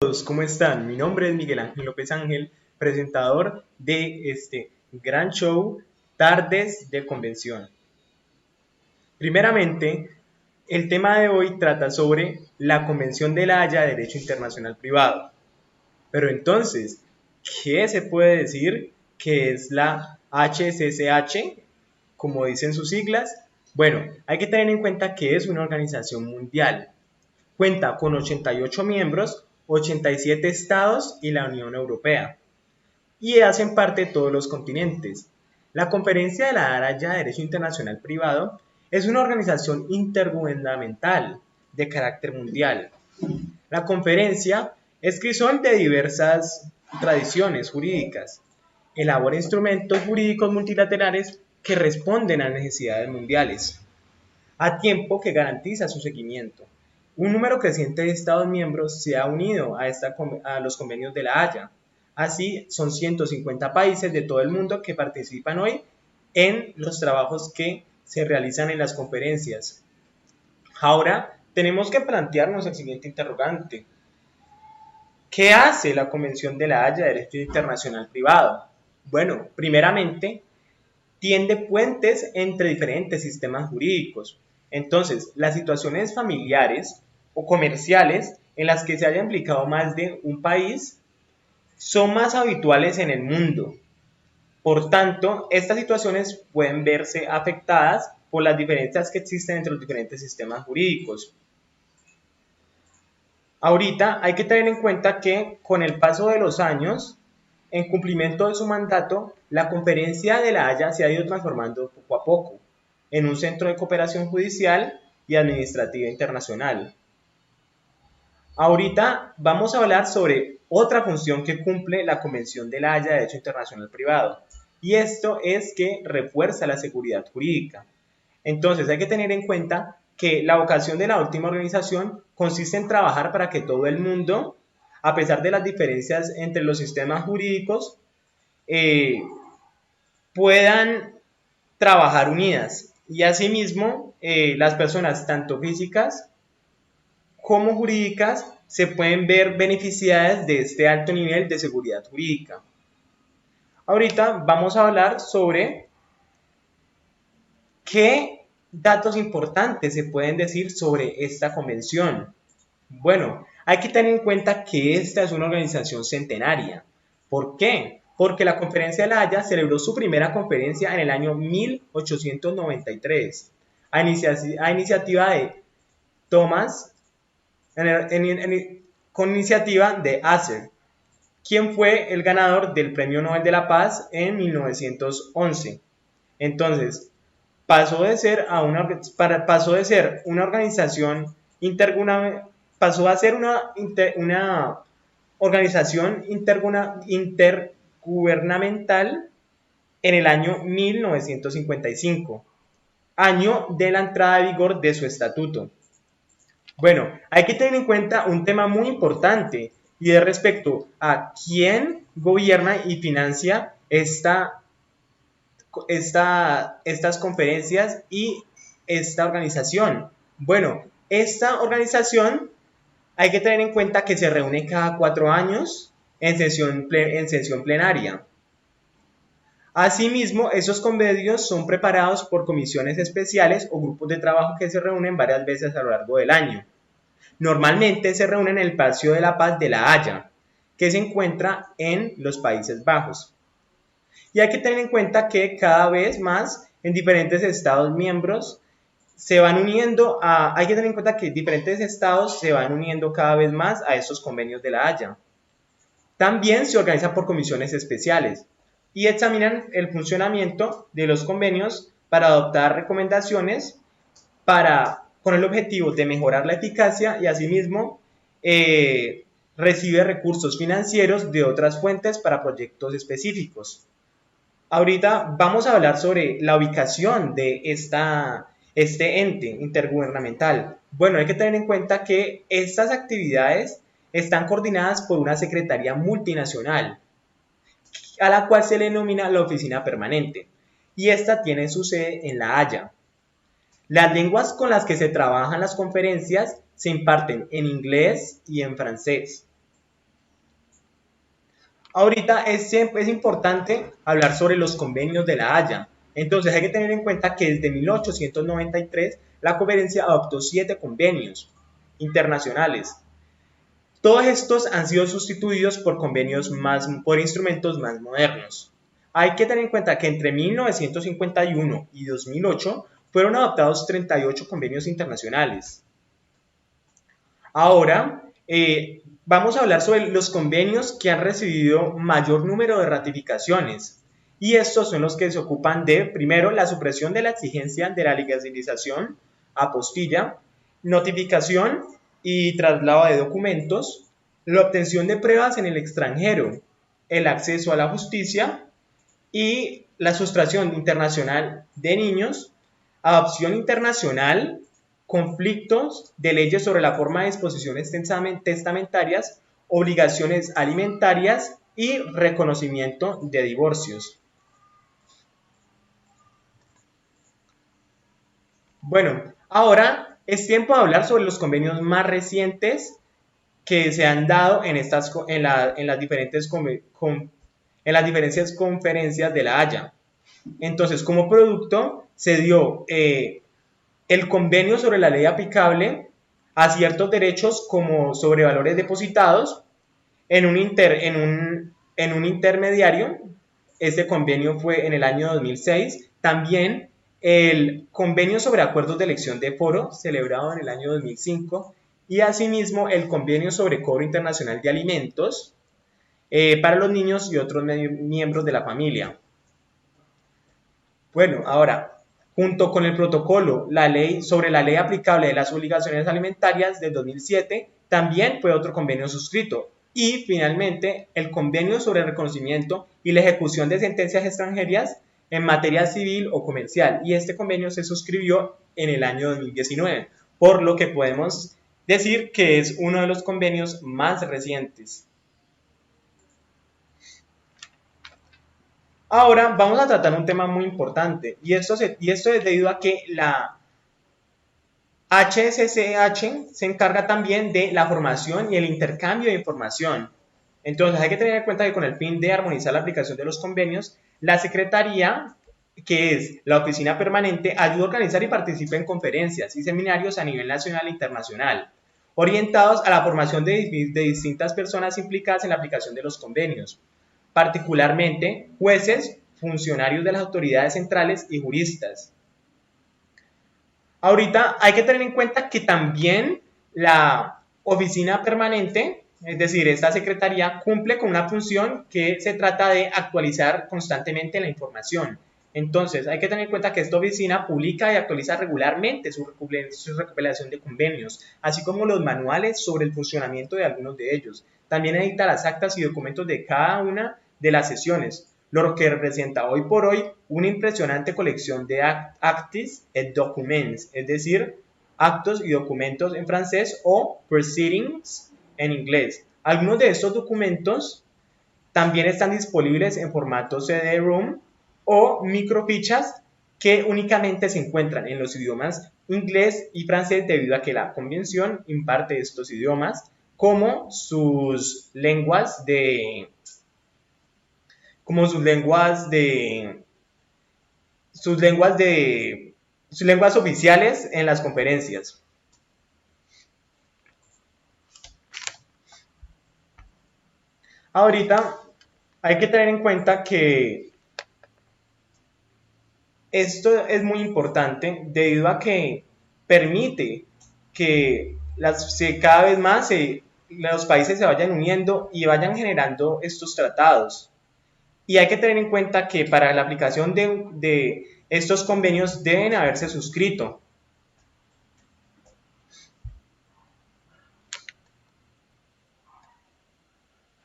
Todos, ¿cómo están? Mi nombre es Miguel Ángel López Ángel, presentador de este gran show Tardes de Convención. Primeramente, el tema de hoy trata sobre la Convención de la Haya de Derecho Internacional Privado. Pero entonces, ¿qué se puede decir que es la HCCH, como dicen sus siglas? Bueno, hay que tener en cuenta que es una organización mundial. Cuenta con 88 miembros, 87 estados y la Unión Europea, y hacen parte de todos los continentes. La Conferencia de la Haya de Derecho Internacional Privado es una organización intergubernamental de carácter mundial. La conferencia es crisol de diversas tradiciones jurídicas. Elabora instrumentos jurídicos multilaterales que responden a necesidades mundiales, a tiempo que garantiza su seguimiento. Un número creciente de Estados miembros se ha unido a los convenios de la Haya. Así, son 150 países de todo el mundo que participan hoy en los trabajos que se realizan en las conferencias. Ahora, tenemos que plantearnos el siguiente interrogante. ¿Qué hace la Convención de la Haya de Derecho Internacional Privado? Bueno, primeramente, tiende puentes entre diferentes sistemas jurídicos. Entonces, las situaciones familiares o comerciales en las que se haya implicado más de un país son más habituales en el mundo. Por tanto, estas situaciones pueden verse afectadas por las diferencias que existen entre los diferentes sistemas jurídicos. Ahorita hay que tener en cuenta que con el paso de los años, en cumplimiento de su mandato, la Conferencia de la Haya se ha ido transformando poco a poco en un centro de cooperación judicial y administrativa internacional. Ahorita vamos a hablar sobre otra función que cumple la Convención de la Haya de Derecho Internacional Privado, y esto es que refuerza la seguridad jurídica. Entonces hay que tener en cuenta que la vocación de la última organización consiste en trabajar para que todo el mundo, a pesar de las diferencias entre los sistemas jurídicos, puedan trabajar unidas, y asimismo las personas tanto físicas como jurídicas se pueden ver beneficiadas de este alto nivel de seguridad jurídica. Ahorita vamos a hablar sobre qué datos importantes se pueden decir sobre esta convención. Bueno, hay que tener en cuenta que esta es una organización centenaria. ¿Por qué? Porque la Conferencia de la Haya celebró su primera conferencia en el año 1893, a iniciativa de Thomas, con iniciativa de Asser, quien fue el ganador del Premio Nobel de la Paz en 1911. Entonces, pasó de ser una organización intergubernamental en el año 1955, año de la entrada en vigor de su estatuto. Bueno, hay que tener en cuenta un tema muy importante, y es respecto a quién gobierna y financia estas conferencias y esta organización. Bueno, esta organización hay que tener en cuenta que se reúne cada 4 años en sesión plenaria. Asimismo, esos convenios son preparados por comisiones especiales o grupos de trabajo que se reúnen varias veces a lo largo del año. Normalmente se reúnen en el Palacio de la Paz de La Haya, que se encuentra en los Países Bajos. Y hay que tener en cuenta que cada vez más en diferentes estados miembros hay que tener en cuenta que diferentes estados se van uniendo cada vez más a estos convenios de La Haya. También se organizan por comisiones especiales y examinan el funcionamiento de los convenios para adoptar recomendaciones con el objetivo de mejorar la eficacia, y asimismo recibe recursos financieros de otras fuentes para proyectos específicos. Ahorita vamos a hablar sobre la ubicación de este ente intergubernamental. Bueno, hay que tener en cuenta que estas actividades están coordinadas por una secretaría multinacional, a la cual se le denomina la oficina permanente, y esta tiene su sede en La Haya. Las lenguas con las que se trabajan las conferencias se imparten en inglés y en francés. Ahorita es importante hablar sobre los convenios de la Haya. Entonces hay que tener en cuenta que desde 1893 la conferencia adoptó 7 convenios internacionales. Todos estos han sido sustituidos por por instrumentos más modernos. Hay que tener en cuenta que entre 1951 y 2008 fueron adoptados 38 convenios internacionales. Ahora, vamos a hablar sobre los convenios que han recibido mayor número de ratificaciones. Y estos son los que se ocupan de, primero, la supresión de la exigencia de la legalización, apostilla, notificación y traslado de documentos, la obtención de pruebas en el extranjero, el acceso a la justicia y la sustracción internacional de niños, adopción internacional, conflictos de leyes sobre la forma de disposiciones testamentarias, obligaciones alimentarias y reconocimiento de divorcios. Bueno, ahora es tiempo de hablar sobre los convenios más recientes que se han dado en las diferentes conferencias de la Haya. Entonces, como producto, se dio el convenio sobre la ley aplicable a ciertos derechos como sobre valores depositados en un intermediario. Este convenio fue en el año 2006. También el convenio sobre acuerdos de elección de foro, celebrado en el año 2005, y asimismo el convenio sobre cobro internacional de alimentos para los niños y otros miembros de la familia. Bueno, ahora, junto con el protocolo, la ley sobre la ley aplicable de las obligaciones alimentarias del 2007, también fue otro convenio suscrito. Y finalmente, el convenio sobre el reconocimiento y la ejecución de sentencias extranjeras en materia civil o comercial. Y este convenio se suscribió en el año 2019, por lo que podemos decir que es uno de los convenios más recientes. Ahora vamos a tratar un tema muy importante y esto es debido a que la HSCH se encarga también de la formación y el intercambio de información. Entonces hay que tener en cuenta que con el fin de armonizar la aplicación de los convenios, la Secretaría, que es la oficina permanente, ayuda a organizar y participa en conferencias y seminarios a nivel nacional e internacional, orientados a la formación de distintas personas implicadas en la aplicación de los convenios, particularmente jueces, funcionarios de las autoridades centrales y juristas. Ahorita hay que tener en cuenta que también la oficina permanente, es decir, esta secretaría, cumple con una función que se trata de actualizar constantemente la información. Entonces, hay que tener en cuenta que esta oficina publica y actualiza regularmente su recopilación de convenios, así como los manuales sobre el funcionamiento de algunos de ellos. También edita las actas y documentos de cada una de las sesiones, lo que representa hoy por hoy una impresionante colección de actes et documents, es decir, actos y documentos en francés o proceedings en inglés. Algunos de estos documentos también están disponibles en formato CD-ROM o microfichas que únicamente se encuentran en los idiomas inglés y francés debido a que la convención imparte estos idiomas como sus lenguas oficiales en las conferencias. Ahorita hay que tener en cuenta que esto es muy importante debido a que permite que cada vez más los países se vayan uniendo y vayan generando estos tratados. Y hay que tener en cuenta que para la aplicación de estos convenios deben haberse suscrito.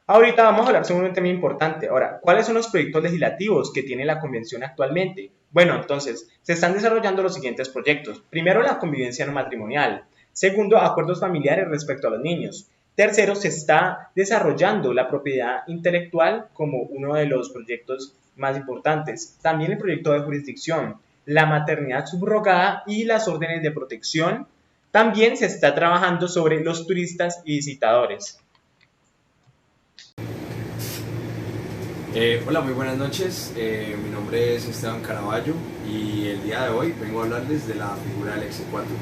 Ahorita vamos a hablar sobre un tema importante. Ahora, ¿cuáles son los proyectos legislativos que tiene la Convención actualmente? Bueno, entonces, se están desarrollando los siguientes proyectos. Primero, la convivencia no matrimonial. Segundo, acuerdos familiares respecto a los niños. Tercero, se está desarrollando la propiedad intelectual como uno de los proyectos más importantes. También el proyecto de jurisdicción, la maternidad subrogada y las órdenes de protección. También se está trabajando sobre los turistas y visitadores. Hola, muy buenas noches. Mi nombre es Esteban Caraballo y el día de hoy vengo a hablarles de la figura del exequatur.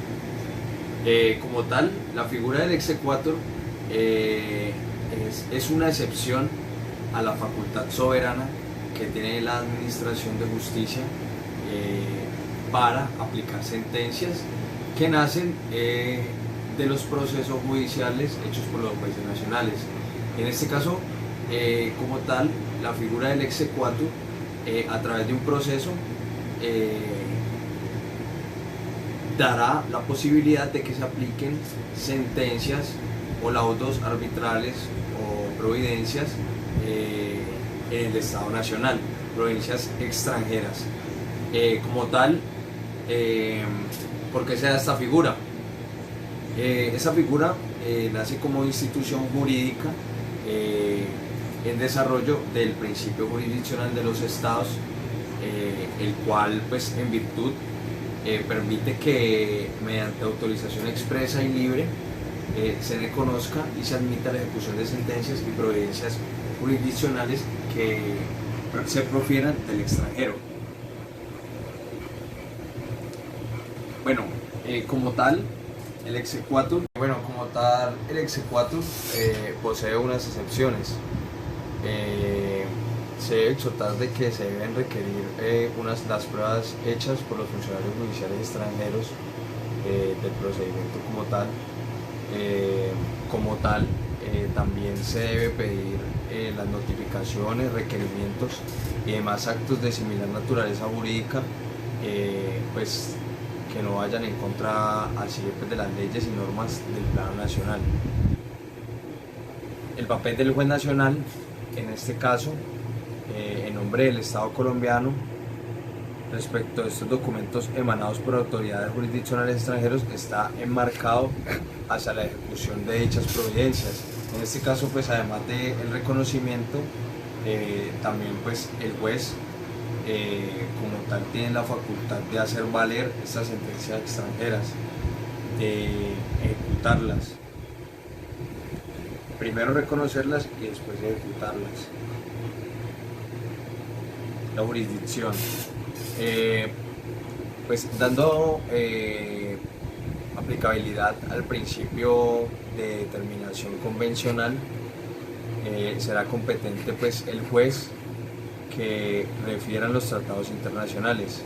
Como tal, la figura del exequatur es una excepción a la facultad soberana que tiene la Administración de Justicia para aplicar sentencias que nacen de los procesos judiciales hechos por los jueces nacionales. En este caso, como tal, la figura del exequatur, a través de un proceso, dará la posibilidad de que se apliquen sentencias o laudos arbitrales o providencias en el Estado Nacional, providencias extranjeras. Como tal, ¿por qué se da esta figura? Esa figura nace como institución jurídica en desarrollo del principio jurisdiccional de los estados, el cual pues en virtud permite que mediante autorización expresa y libre se reconozca y se admita la ejecución de sentencias y providencias jurisdiccionales que se profieran del extranjero. Bueno, como tal, el exequatur posee unas excepciones. Se debe exhortar de que se deben requerir las pruebas hechas por los funcionarios judiciales extranjeros del procedimiento como tal. También se debe pedir las notificaciones, requerimientos y demás actos de similar naturaleza jurídica, pues que no vayan en contra así de las leyes y normas del plano nacional. El papel del juez nacional, en este caso, en nombre del Estado colombiano, respecto a estos documentos emanados por autoridades jurisdiccionales extranjeros, está enmarcado hacia la ejecución de dichas providencias. En este caso, pues además del reconocimiento, también pues el juez como tal tiene la facultad de hacer valer estas sentencias extranjeras, de ejecutarlas, primero reconocerlas y después ejecutarlas. La jurisdicción, pues dando aplicabilidad al principio de determinación convencional, será competente pues el juez que refieran los tratados internacionales.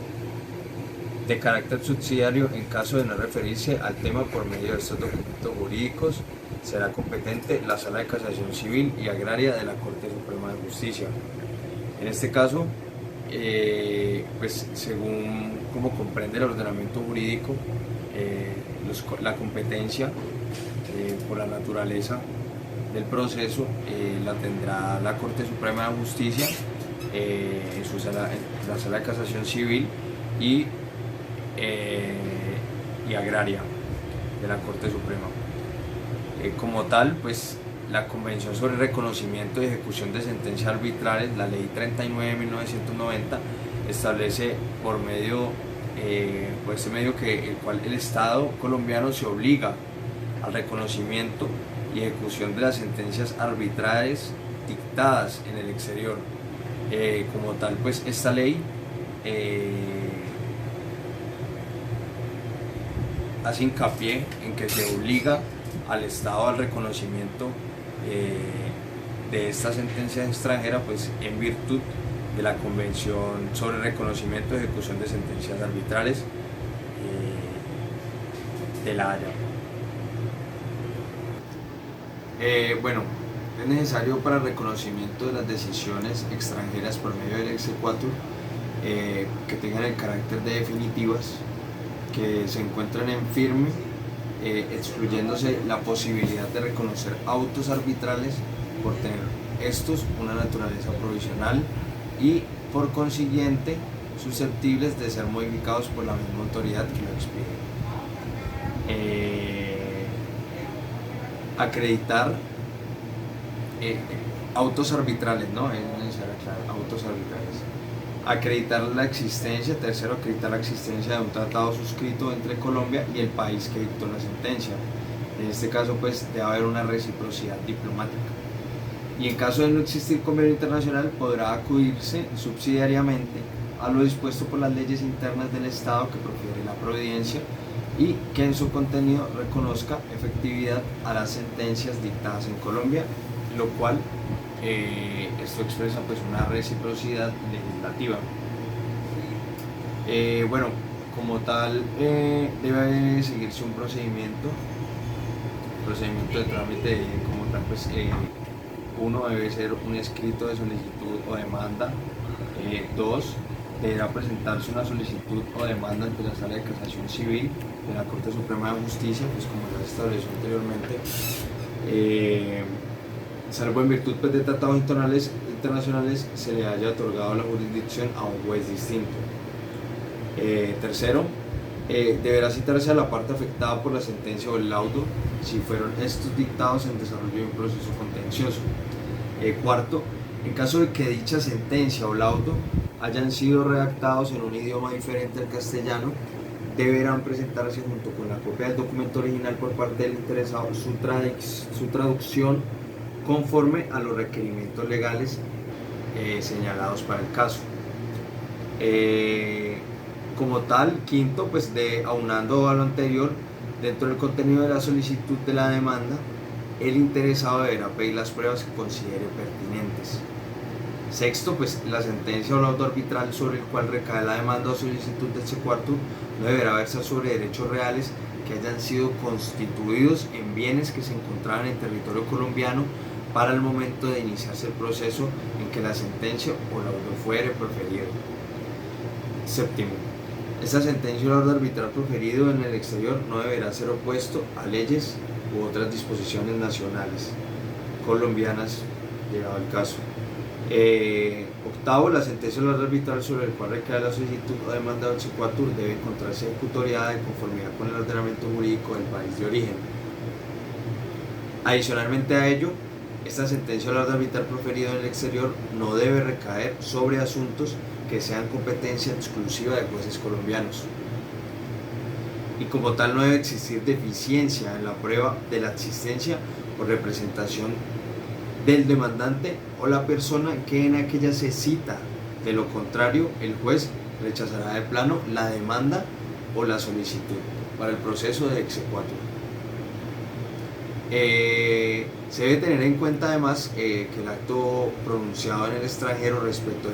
De carácter subsidiario, en caso de no referirse al tema por medio de estos documentos jurídicos, será competente la Sala de Casación Civil y Agraria de la Corte Suprema de Justicia. En este caso, pues según como comprende el ordenamiento jurídico, la competencia por la naturaleza del proceso la tendrá la Corte Suprema de Justicia en la Sala de Casación Civil y Agraria de la Corte Suprema. Como tal, pues la Convención sobre Reconocimiento y Ejecución de Sentencias Arbitrales, la Ley 39 de 1990, establece por medio el cual el Estado colombiano se obliga al reconocimiento y ejecución de las sentencias arbitrales dictadas en el exterior. Como tal, pues esta ley hace hincapié en que se obliga al Estado al reconocimiento de esta sentencia extranjera, pues en virtud de la Convención sobre Reconocimiento y Ejecución de Sentencias Arbitrales de La Haya. Bueno, es necesario para el reconocimiento de las decisiones extranjeras por medio del exequatur que tengan el carácter de definitivas, que se encuentren en firme, excluyéndose la posibilidad de reconocer autos arbitrales por tener estos una naturaleza provisional y por consiguiente susceptibles de ser modificados por la misma autoridad que lo expide. Acreditar autos arbitrales, ¿no? Es necesario aclarar autos arbitrales. Acreditar la existencia, tercero, acreditar la existencia de un tratado suscrito entre Colombia y el país que dictó la sentencia. En este caso, pues, debe haber una reciprocidad diplomática. y en caso de no existir convenio internacional podrá acudirse subsidiariamente a lo dispuesto por las leyes internas del Estado que profiere la providencia y que en su contenido reconozca efectividad a las sentencias dictadas en Colombia, lo cual esto expresa pues una reciprocidad legislativa. Bueno, como tal debe seguirse un procedimiento de trámite como tal, pues uno debe ser un escrito de solicitud o demanda. Dos, deberá presentarse una solicitud o demanda ante la Sala de Casación Civil de la Corte Suprema de Justicia, pues como ya se estableció anteriormente, salvo en virtud pues, de tratados internacionales se le haya otorgado la jurisdicción a un juez distinto. Tercero, deberá citarse a la parte afectada por la sentencia o el laudo si fueron estos dictados en desarrollo de un proceso contencioso. Cuarto, en caso de que dicha sentencia o laudo hayan sido redactados en un idioma diferente al castellano, deberán presentarse junto con la copia del documento original por parte del interesado su traducción conforme a los requerimientos legales señalados para el caso. Como tal, quinto, pues aunando a lo anterior, dentro del contenido de la solicitud de la demanda, el interesado deberá pedir las pruebas que considere pertinentes. Sexto, pues la sentencia o laudo arbitral sobre el cual recae la demanda o solicitud del exequatur no deberá versar sobre derechos reales que hayan sido constituidos en bienes que se encontraban en territorio colombiano para el momento de iniciarse el proceso en que la sentencia o laudo fuere proferido. Séptimo, esta sentencia o laudo arbitral proferido en el exterior no deberá ser opuesto a leyes u otras disposiciones nacionales colombianas, llegado el caso. Octavo, la sentencia o laudo arbitral sobre el cual recae la solicitud o demanda del exequatur debe encontrarse ejecutoriada en conformidad con el ordenamiento jurídico del país de origen. Adicionalmente a ello, esta sentencia o laudo arbitral proferido en el exterior no debe recaer sobre asuntos que sean competencia exclusiva de jueces colombianos. Y como tal no debe existir deficiencia en la prueba de la existencia o representación del demandante o la persona que en aquella se cita. De lo contrario, el juez rechazará de plano la demanda o la solicitud para el proceso de exequatur. Se debe tener en cuenta además que el acto pronunciado en el extranjero respecto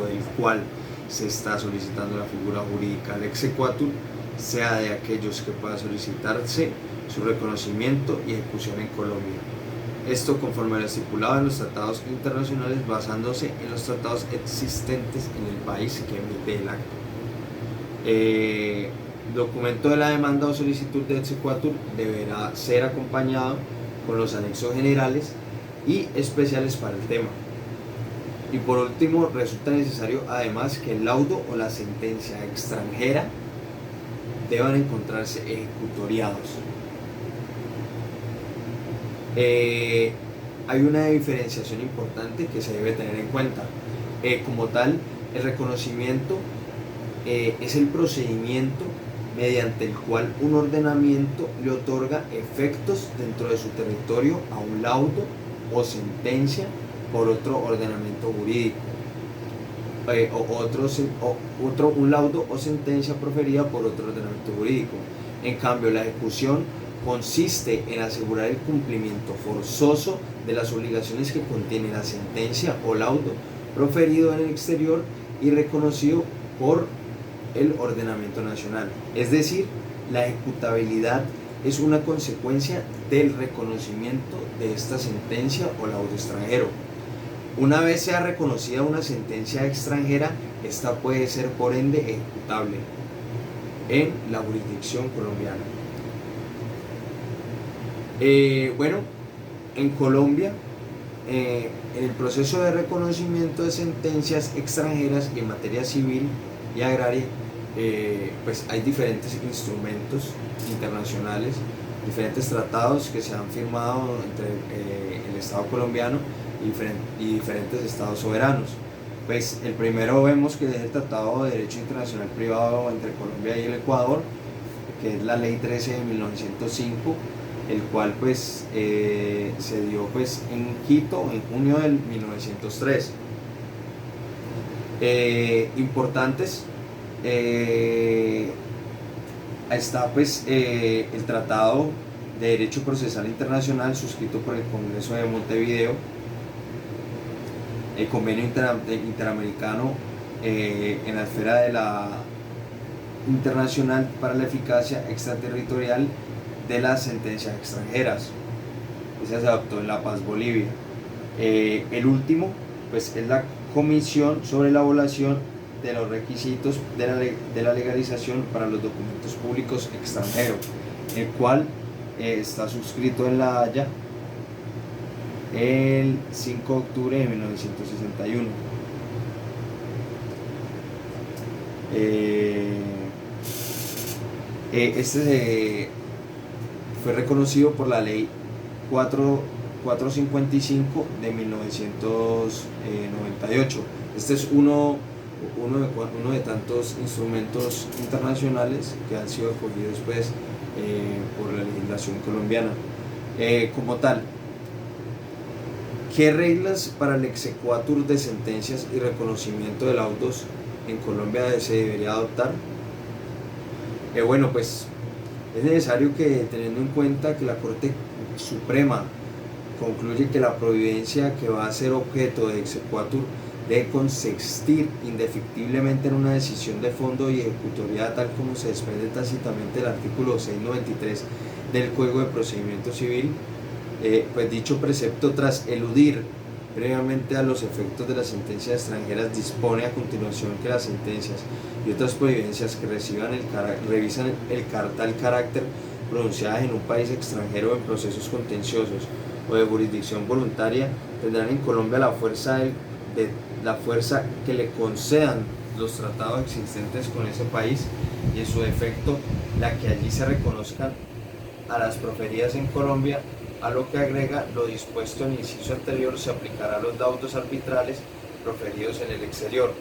del cual se está solicitando la figura jurídica del exequatur sea de aquellos que pueda solicitarse su reconocimiento y ejecución en Colombia. Esto conforme a lo estipulado en los tratados internacionales basándose en los tratados existentes en el país que emite el acto. Documento de la demanda o solicitud de exequatur deberá ser acompañado con los anexos generales y especiales para el tema. Y por último, resulta necesario además que el laudo o la sentencia extranjera deban encontrarse ejecutoriados. Hay una diferenciación importante que se debe tener en cuenta. Como tal, el reconocimiento es el procedimiento mediante el cual un ordenamiento le otorga efectos dentro de su territorio a un laudo o sentencia por otro ordenamiento jurídico, un laudo o sentencia proferida por otro ordenamiento jurídico. En cambio, la ejecución consiste en asegurar el cumplimiento forzoso de las obligaciones que contiene la sentencia o laudo proferido en el exterior y reconocido por el ordenamiento nacional. Es decir, la ejecutabilidad es una consecuencia del reconocimiento de esta sentencia o laudo extranjero. Una vez sea reconocida una sentencia extranjera, esta puede ser por ende ejecutable en la jurisdicción colombiana. Bueno, en Colombia, en el proceso de reconocimiento de sentencias extranjeras en materia civil y agraria, pues hay diferentes instrumentos internacionales, diferentes tratados que se han firmado entre el Estado colombiano y diferentes estados soberanos. Pues el primero vemos que es el Tratado de Derecho Internacional Privado entre Colombia y el Ecuador, que es la Ley 13 de 1905, el cual pues se dio pues en Quito en junio del 1903. Importantes, está pues el Tratado de Derecho Procesal Internacional suscrito por el Congreso de Montevideo, el Convenio Interamericano en la esfera de la internacional para la eficacia extraterritorial de las sentencias extranjeras. Esa se adoptó en La Paz, Bolivia. El último pues es la Comisión sobre la Evaluación de los requisitos de la legalización para los documentos públicos extranjeros, el cual está suscrito en La Haya el 5 de octubre de 1961. Este fue reconocido por la ley 455 de 1998. Este es uno de tantos instrumentos internacionales que han sido acogidos pues, por la legislación colombiana. Como tal, ¿qué reglas para el exequatur de sentencias y reconocimiento de laudos en Colombia se debería adoptar? Bueno, pues es necesario que, teniendo en cuenta que la Corte Suprema concluye que la providencia que va a ser objeto de exequatur debe consistir indefectiblemente en una decisión de fondo y ejecutoriada tal como se desprende tácitamente del artículo 693 del Código de Procedimiento Civil, pues dicho precepto, tras eludir previamente a los efectos de las sentencias extranjeras, dispone a continuación que las sentencias y otras providencias que revisan tal carácter pronunciadas en un país extranjero en procesos contenciosos o de jurisdicción voluntaria tendrán en Colombia la fuerza que le concedan los tratados existentes con ese país y en su defecto la que allí se reconozcan a las proferidas en Colombia, a lo que agrega lo dispuesto en el inciso anterior se aplicará a los laudos arbitrales proferidos en el exterior.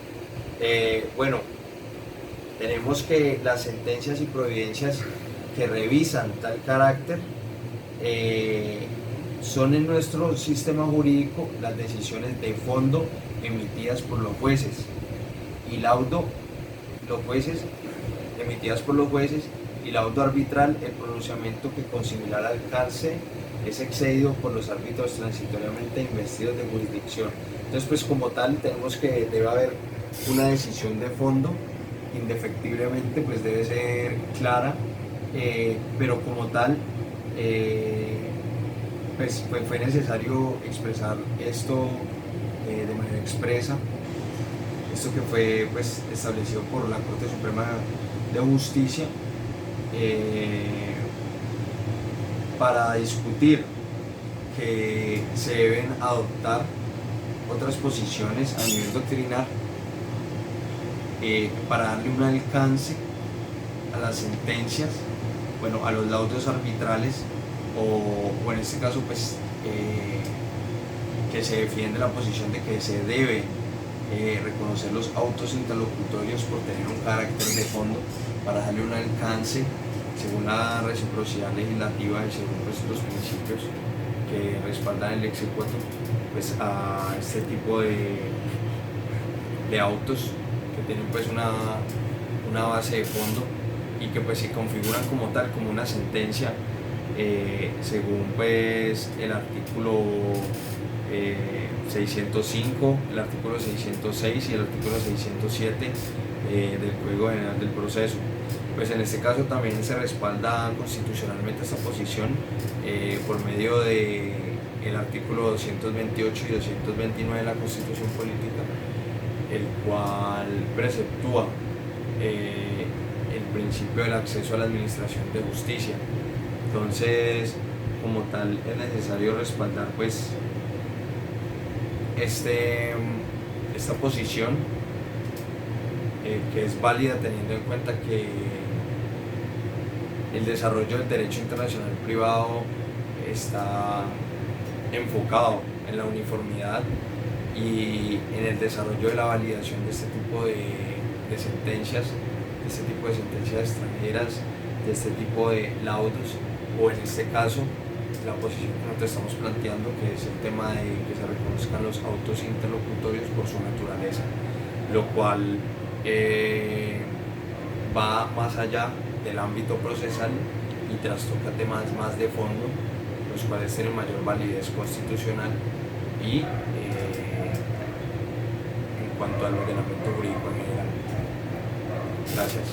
Bueno, tenemos que las sentencias y providencias que revisan tal carácter son en nuestro sistema jurídico las decisiones de fondo emitidas por los jueces y laudo, los jueces emitidas por los jueces y laudo arbitral, el pronunciamiento que con similar alcance es excedido por los árbitros transitoriamente investidos de jurisdicción. Entonces, pues como tal, tenemos que debe haber una decisión de fondo, indefectiblemente, pues debe ser clara, pero como tal, pues fue necesario expresar esto de manera expresa, esto que fue pues establecido por la Corte Suprema de Justicia, para discutir que se deben adoptar otras posiciones a nivel doctrinal para darle un alcance a las sentencias, bueno, a los laudos arbitrales o en este caso pues que se defiende la posición de que se debe reconocer los autos interlocutorios por tener un carácter de fondo para darle un alcance según la reciprocidad legislativa y según pues, los principios que respaldan el exequatur pues a este tipo de autos que tienen pues una base de fondo y que pues se configuran como tal, como una sentencia según pues el artículo 605, el artículo 606 y el artículo 607 del Código General del Proceso. Pues en este caso también se respalda constitucionalmente esta posición por medio de el artículo 228 y 229 de la Constitución Política, el cual preceptúa el principio del acceso a la administración de justicia. Entonces, como tal, es necesario respaldar pues esta posición que es válida teniendo en cuenta que el desarrollo del derecho internacional privado está enfocado en la uniformidad y en el desarrollo de la validación de este tipo de sentencias, de este tipo de sentencias extranjeras, de este tipo de laudos, o en este caso la posición que nosotros estamos planteando, que es el tema de que se reconozcan los autos interlocutorios por su naturaleza, lo cual va más allá del ámbito procesal y trastoca temas más de fondo, los cuales tienen mayor validez constitucional y en cuanto al ordenamiento jurídico en general. Gracias.